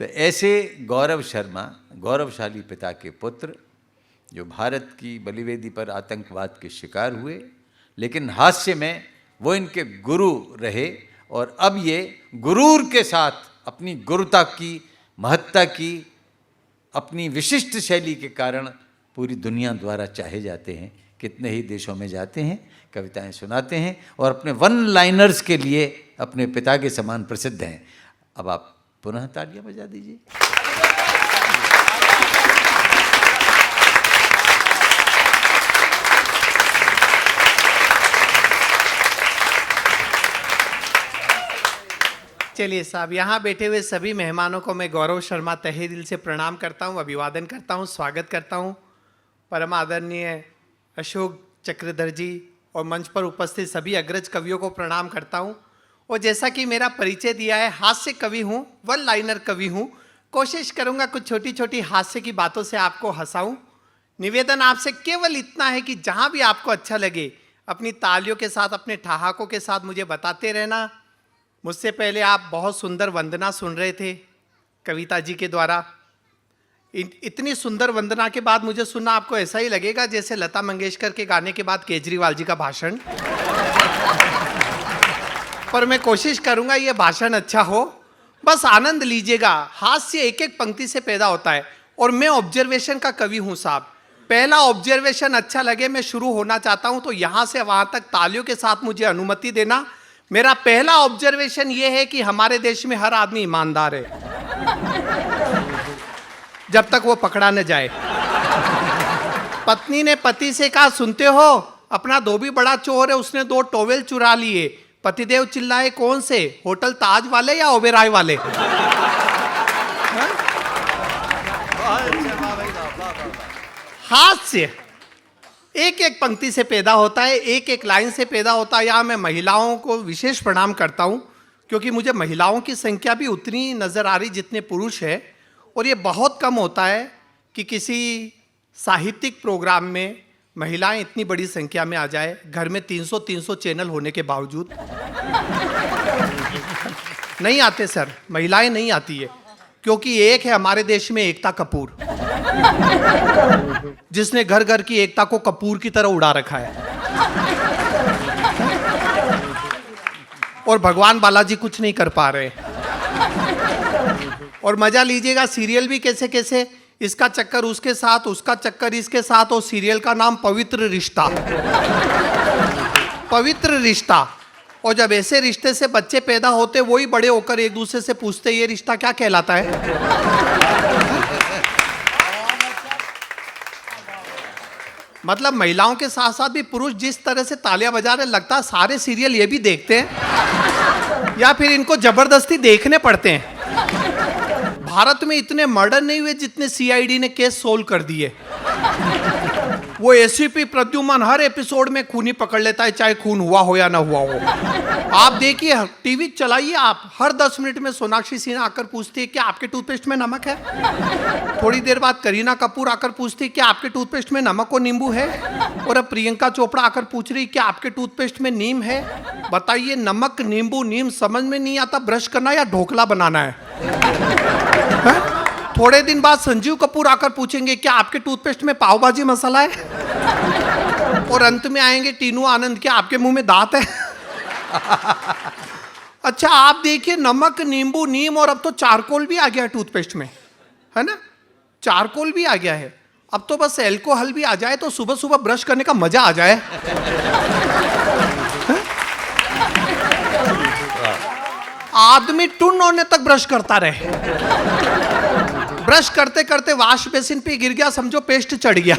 तो ऐसे गौरव शर्मा, गौरवशाली पिता के पुत्र, जो भारत की बलिवेदी पर आतंकवाद के शिकार हुए, लेकिन हास्य में वो इनके गुरु रहे और अब ये गुरूर के साथ अपनी गुरुता की, महत्ता की, अपनी विशिष्ट शैली के कारण पूरी दुनिया द्वारा चाहे जाते हैं। कितने ही देशों में जाते हैं, कविताएं सुनाते हैं और अपने वन लाइनर्स के लिए अपने पिता के समान प्रसिद्ध हैं। अब आप पुनः तालियां बजा दीजिए। चलिए साहब, यहाँ बैठे हुए सभी मेहमानों को मैं गौरव शर्मा तहे दिल से प्रणाम करता हूँ, अभिवादन करता हूँ, स्वागत करता हूँ। परम आदरणीय अशोक चक्रधर जी और मंच पर उपस्थित सभी अग्रज कवियों को प्रणाम करता हूँ। और जैसा कि मेरा परिचय दिया है, हास्य कवि हूँ, वन लाइनर कवि हूँ। कोशिश करूँगा कुछ छोटी छोटी हास्य की बातों से आपको हंसाऊँ। निवेदन आपसे केवल इतना है कि जहाँ भी आपको अच्छा लगे अपनी तालियों के साथ, अपने ठहाकों के साथ मुझे बताते रहना। मुझसे पहले आप बहुत सुंदर वंदना सुन रहे थे कविता जी के द्वारा। इतनी सुंदर वंदना के बाद मुझे सुनना आपको ऐसा ही लगेगा जैसे लता मंगेशकर के गाने के बाद केजरीवाल जी का भाषण। पर मैं कोशिश करूंगा ये भाषण अच्छा हो, बस आनंद लीजिएगा। हास्य एक एक पंक्ति से पैदा होता है और मैं ऑब्जर्वेशन का कवि हूं साहब। पहला ऑब्जर्वेशन अच्छा लगे, मैं शुरू होना चाहता हूं, तो यहां से वहां तक तालियों के साथ मुझे अनुमति देना। मेरा पहला ऑब्जर्वेशन यह है कि हमारे देश में हर आदमी ईमानदार है, जब तक वो पकड़ा न जाए। पत्नी ने पति से कहा, सुनते हो, अपना धोबी बड़ा चोर है, उसने 2 टॉवेल चुरा लिए। पतिदेव चिल्लाए, कौन से, होटल ताज वाले या ओबेराय वाले? हास्य एक एक पंक्ति से पैदा होता है, एक एक लाइन से पैदा होता है। यहाँ मैं महिलाओं को विशेष प्रणाम करता हूँ, क्योंकि मुझे महिलाओं की संख्या भी उतनी नज़र आ रही जितने पुरुष है। और ये बहुत कम होता है कि किसी साहित्यिक प्रोग्राम में महिलाएं इतनी बड़ी संख्या में आ जाए, घर में 300 चैनल होने के बावजूद। नहीं आते सर, महिलाएं नहीं आती है, क्योंकि एक है हमारे देश में एकता कपूर, जिसने घर घर की एकता को कपूर की तरह उड़ा रखा है। और भगवान बालाजी कुछ नहीं कर पा रहे। और मजा लीजिएगा, सीरियल भी कैसे कैसे, इसका चक्कर उसके साथ, उसका चक्कर इसके साथ, और सीरियल का नाम पवित्र रिश्ता। पवित्र रिश्ता। और जब ऐसे रिश्ते से बच्चे पैदा होते, वही बड़े होकर एक दूसरे से पूछते, ये रिश्ता क्या कहलाता है? मतलब महिलाओं के साथ साथ भी पुरुष जिस तरह से तालियां बजा रहे, लगता है सारे सीरियल ये भी देखते हैं या फिर इनको जबरदस्ती देखने पड़ते हैं। भारत में इतने मर्डर नहीं हुए जितने सीआईडी ने केस सोल्व कर दिए। वो एसीपी प्रद्युमन हर एपिसोड में खून ही पकड़ लेता है, चाहे खून हुआ हो या ना हुआ हो। आप देखिए, टीवी चलाइए आप, हर 10 मिनट में सोनाक्षी सिन्हा आकर पूछती है, क्या आपके टूथपेस्ट में नमक है? थोड़ी देर बाद करीना कपूर आकर पूछती है, क्या आपके टूथपेस्ट में नमक और नींबू है? और अब प्रियंका चोपड़ा आकर पूछ रही, क्या आपके टूथपेस्ट में नीम है? बताइए, नमक, नींबू, नीम समझ में नहीं आता, ब्रश करना या ढोकला बनाना है? थोड़े दिन बाद संजीव कपूर आकर पूछेंगे, क्या आपके टूथपेस्ट में पाव भाजी मसाला है? और अंत में आएंगे टीनू आनंद, क्या आपके मुंह में दांत है? अच्छा, आप देखिए, नमक, नींबू, नीम, और अब तो चारकोल भी आ गया है टूथपेस्ट में, है ना? चारकोल भी आ गया है। अब तो बस एल्कोहल भी आ जाए तो सुबह सुबह ब्रश करने का मजा आ जाए। आदमी टुन होने तक ब्रश करता रहे, ब्रश करते करते वॉश बेसिन पे गिर गया, समझो पेस्ट चढ़ गया।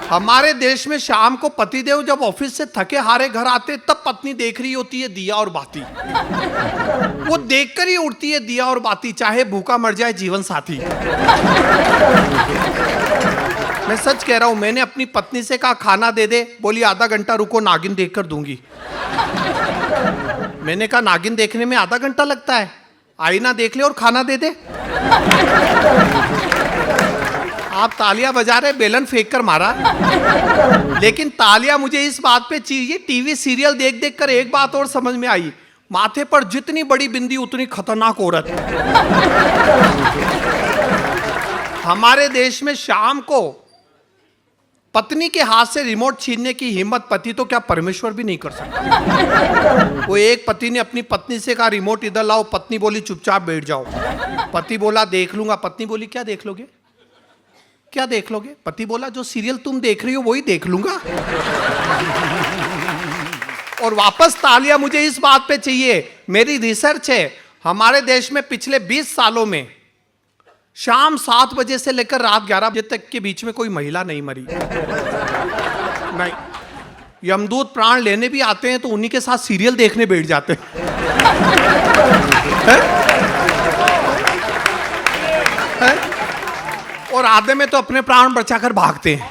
हमारे देश में शाम को पतिदेव जब ऑफिस से थके हारे घर आते, तब पत्नी देख रही होती है दिया और बाती। वो देखकर ही उठती है दिया और बाती, चाहे भूखा मर जाए जीवन साथी। मैं सच कह रहा हूं, मैंने अपनी पत्नी से कहा खाना दे दे, बोली आधा घंटा रुको, नागिन देखकर दूंगी। मैंने कहा नागिन देखने में आधा घंटा लगता है, आईना देख ले और खाना दे दे। आप तालियां बजा रहे, बेलन फेंक कर मारा। लेकिन तालियां मुझे इस बात पे चाहिए, टीवी सीरियल देख देख कर एक बात और समझ में आई, माथे पर जितनी बड़ी बिंदी उतनी खतरनाक औरत। हमारे देश में शाम को पत्नी के हाथ से रिमोट छीनने की हिम्मत पति तो क्या परमेश्वर भी नहीं कर सकता। वो एक पति ने अपनी पत्नी से कहा रिमोट इधर लाओ, पत्नी बोली चुपचाप बैठ जाओ। पति बोला देख लूंगा। पत्नी बोली क्या देख लोगे, क्या देख लोगे? पति बोला जो सीरियल तुम देख रही हो वही देख लूंगा। और वापस तालियां मुझे इस बात पे चाहिए, मेरी रिसर्च है, हमारे देश में पिछले 20 सालों में शाम 7 बजे से लेकर रात 11 बजे तक के बीच में कोई महिला नहीं मरी। नहीं, यमदूत प्राण लेने भी आते हैं तो उन्हीं के साथ सीरियल देखने बैठ जाते हैं? और आधे में तो अपने प्राण बचाकर भागते हैं।